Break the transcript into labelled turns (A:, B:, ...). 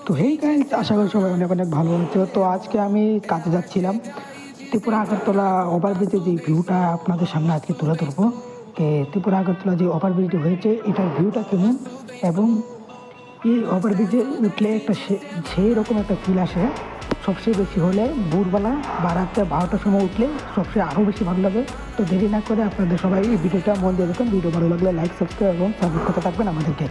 A: তো hey guys, আশা করি সবাই অনেক অনেক ভালো হচ্ছে। তো আজকে আমি কাজে যাচ্ছিলাম, ত্রিপুরা আগরতলা ওভারব্রিজের যে ভিউটা আপনাদের সামনে আজকে তুলে ধরবো। ত্রিপুরা আগরতলা যে ওভারব্রিজটি হয়েছে এটার ভিউটা কেমন, এবং এই ওভারব্রিজে উঠলে একটা সেই রকম একটা ফিল আসে। সবচেয়ে বেশি হলে ভোরবেলা বা রাত্রে 12টার সময় উঠলে সবচেয়ে আরও বেশি ভালো লাগে। তো দেরি না করে আপনাদের সবাই এই ভিডিওটা মন দিয়ে দেখুন। ভিডিও ভালো লাগলে লাইক, সাবস্ক্রাইব এবং সাবস্ক্রাইব করতে থাকবেন আমাদেরকে।